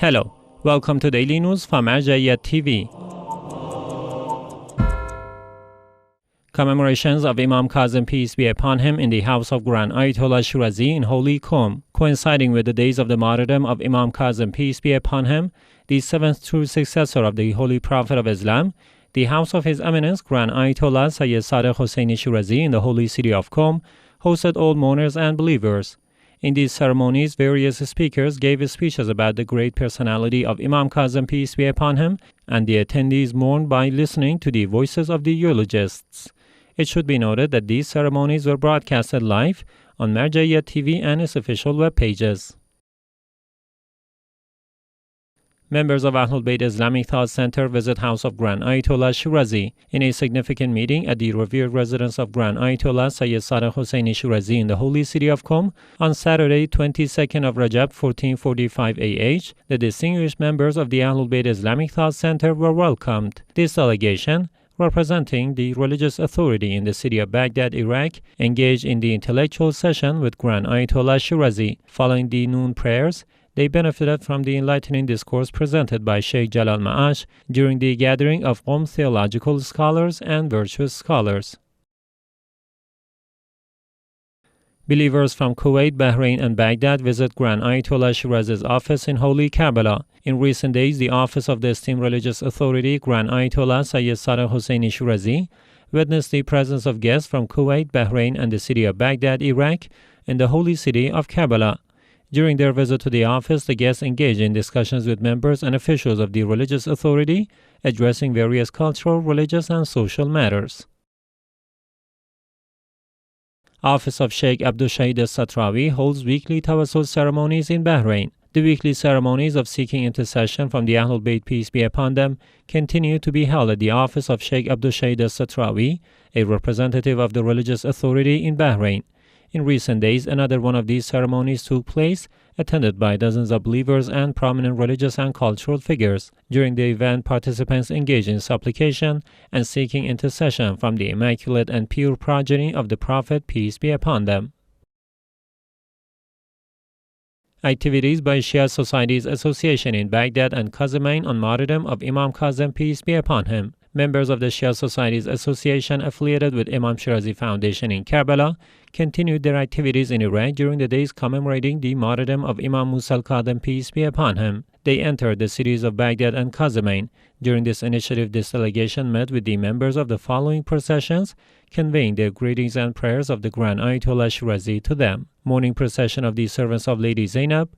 Hello, welcome to Daily News from Al-Banin TV. Commemorations of Imam Kazem, peace be upon him, in the house of Grand Ayatollah Shirazi in Holy Qom, coinciding with the days of the martyrdom of Imam Kazem, peace be upon him, the seventh true successor of the Holy Prophet of Islam. The house of His Eminence Grand Ayatollah Sayyid Sadr Hosseini Shirazi in the holy city of Qom hosted all mourners and believers. In these ceremonies, various speakers gave speeches about the great personality of Imam Kazem, peace be upon him, and the attendees mourned by listening to the voices of the eulogists. It should be noted that these ceremonies were broadcasted live on Al-Banin TV and its official web pages. Members of AhlulBayt Islamic Thought Center visit House of Grand Ayatollah Shirazi in a significant meeting at the revered residence of Grand Ayatollah Sayyid Sadr Hosseini Shirazi in the holy city of Qom on Saturday, 22nd of Rajab 1445 AH. The distinguished members of the AhlulBayt Islamic Thought Center were welcomed. This delegation, representing the religious authority in the city of Baghdad, Iraq, engaged in the intellectual session with Grand Ayatollah Shirazi. Following the noon prayers, they benefited from the enlightening discourse presented by Sheikh Jalal Ma'ash during the gathering of Qom theological scholars and virtuous scholars. Believers from Kuwait, Bahrain, and Baghdad visit Grand Ayatollah Shirazi's office in Holy Karbala. In recent days, the office of the esteemed religious authority Grand Ayatollah Sayyid Sadr Hosseini Shirazi witnessed the presence of guests from Kuwait, Bahrain, and the city of Baghdad, Iraq, in the holy city of Karbala. During their visit to the office, the guests engaged in discussions with members and officials of the religious authority, addressing various cultural, religious, and social matters. Office of Sheikh Abdul-Shaheed Satrawi holds weekly Tawassul ceremonies in Bahrain. The weekly ceremonies of seeking intercession from the AhlulBayt, peace be upon them, continue to be held at the office of Sheikh Abdul-Shaheed Satrawi, a representative of the religious authority in Bahrain. In recent days, another one of these ceremonies took place, attended by dozens of believers and prominent religious and cultural figures. During the event, participants engaged in supplication and seeking intercession from the immaculate and pure progeny of the Prophet, peace be upon them. Activities by Shia Societies Association in Baghdad and Kazemain on Martyrdom of Imam Kazem, peace be upon him. Members of the Shia Societies Association affiliated with Imam Shirazi Foundation in Karbala continued their activities in Iraq during the days commemorating the martyrdom of Imam Musa al-Kadhim, peace be upon him. They entered the cities of Baghdad and Kazemain. During this initiative, this delegation met with the members of the following processions, conveying their greetings and prayers of the Grand Ayatollah Shirazi to them: morning procession of the servants of Lady Zainab,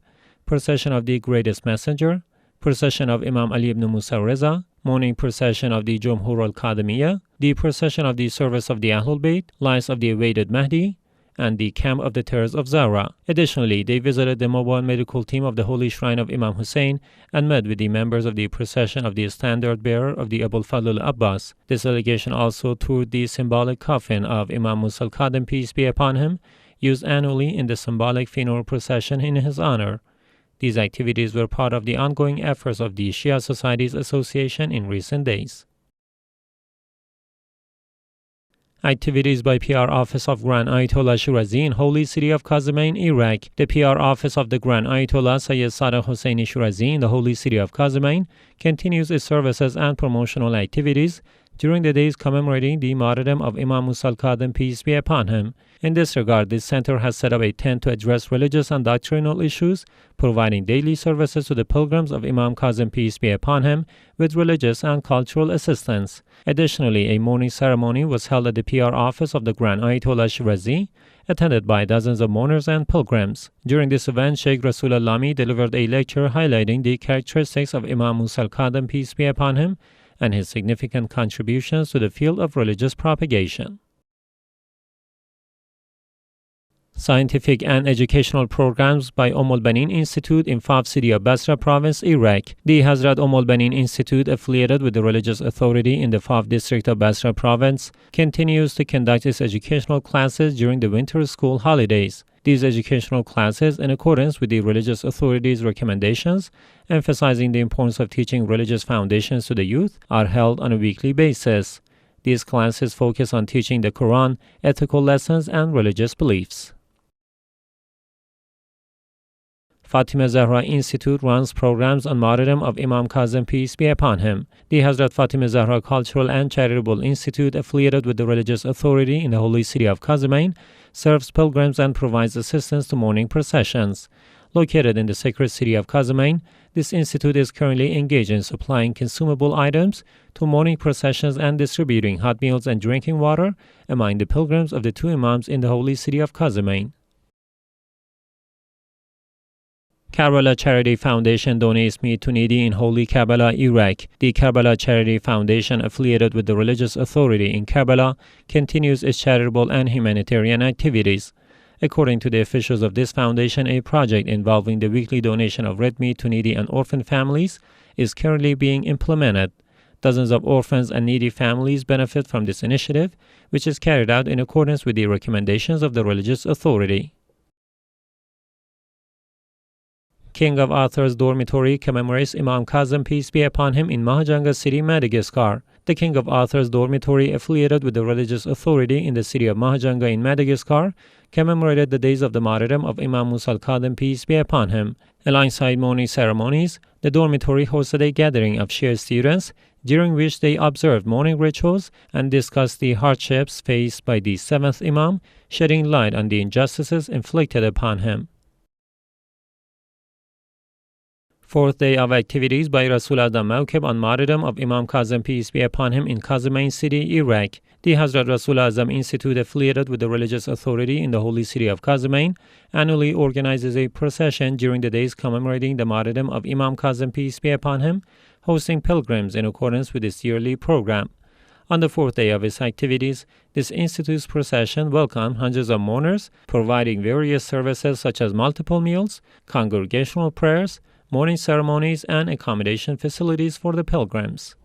procession of the greatest messenger, procession of Imam Ali ibn Musa Reza, morning procession of the Jumhur al-Qadimiyya, the procession of the service of the AhlulBayt, lights of the awaited Mahdi, and the camp of the terrors of Zahra. Additionally, they visited the mobile medical team of the Holy Shrine of Imam Hussein and met with the members of the procession of the standard bearer of the Abul Fadl Abbas. This delegation also toured the symbolic coffin of Imam Musa al-Kadhim, peace be upon him, used annually in the symbolic funeral procession in his honor. These activities were part of the ongoing efforts of the Shia Societies Association in recent days. Activities by PR Office of Grand Ayatollah Shirazi in Holy City of Kazemain, Iraq. The PR Office of the Grand Ayatollah Sayyid Sadr Hosseini Shirazi in the Holy City of Kazemain continues its services and promotional activities during the days commemorating the martyrdom of Imam Musa al-Kadhim, peace be upon him. In this regard, this center has set up a tent to address religious and doctrinal issues, providing daily services to the pilgrims of Imam Kazem, peace be upon him, with religious and cultural assistance. Additionally, a morning ceremony was held at the PR office of the Grand Ayatollah Shirazi, attended by dozens of mourners and pilgrims. During this event, Sheikh Rasul Al-Lami delivered a lecture highlighting the characteristics of Imam Musa al-Kadhim, peace be upon him, and his significant contributions to the field of religious propagation. Scientific and educational programs by Al-Banin Institute in Faf city of Basra province, Iraq. The Hazrat Al-Banin Institute, affiliated with the religious authority in the Faf district of Basra province, continues to conduct its educational classes during the winter school holidays. These educational classes, in accordance with the religious authorities' recommendations, emphasizing the importance of teaching religious foundations to the youth, are held on a weekly basis. These classes focus on teaching the Quran, ethical lessons, and religious beliefs. Fatima Zahra Institute runs programs on martyrdom of Imam Kazem, peace be upon him. The Hazrat Fatima Zahra Cultural and Charitable Institute, affiliated with the religious authority in the holy city of Kazemain, serves pilgrims and provides assistance to mourning processions. Located in the sacred city of Kazemain, this institute is currently engaged in supplying consumable items to mourning processions and distributing hot meals and drinking water among the pilgrims of the two Imams in the holy city of Kazemain. Karbala Charity Foundation donates meat to needy in Holy Karbala, Iraq. The Karbala Charity Foundation, affiliated with the religious authority in Karbala, continues its charitable and humanitarian activities. According to the officials of this foundation, a project involving the weekly donation of red meat to needy and orphan families is currently being implemented. Dozens of orphans and needy families benefit from this initiative, which is carried out in accordance with the recommendations of the religious authority. King of Arthur's Dormitory commemorates Imam Kazem, peace be upon him, in Mahajanga city, Madagascar. The King of Arthur's Dormitory, affiliated with the religious authority in the city of Mahajanga in Madagascar, commemorated the days of the martyrdom of Imam Musa al-Kadhim, peace be upon him. Alongside morning ceremonies, the dormitory hosted a gathering of Shia students, during which they observed morning rituals and discussed the hardships faced by the seventh Imam, shedding light on the injustices inflicted upon him. Fourth day of activities by Rasul Adam Mawkib on martyrdom of Imam Kazem, peace be upon him, in Kazemain city, Iraq. The Hazrat Rasul Azam Institute, affiliated with the religious authority in the holy city of Kazemain, annually organizes a procession during the days commemorating the martyrdom of Imam Kazem, peace be upon him, hosting pilgrims in accordance with its yearly program. On the fourth day of its activities, this institute's procession welcomed hundreds of mourners, providing various services such as multiple meals, congregational prayers, morning ceremonies, and accommodation facilities for the pilgrims.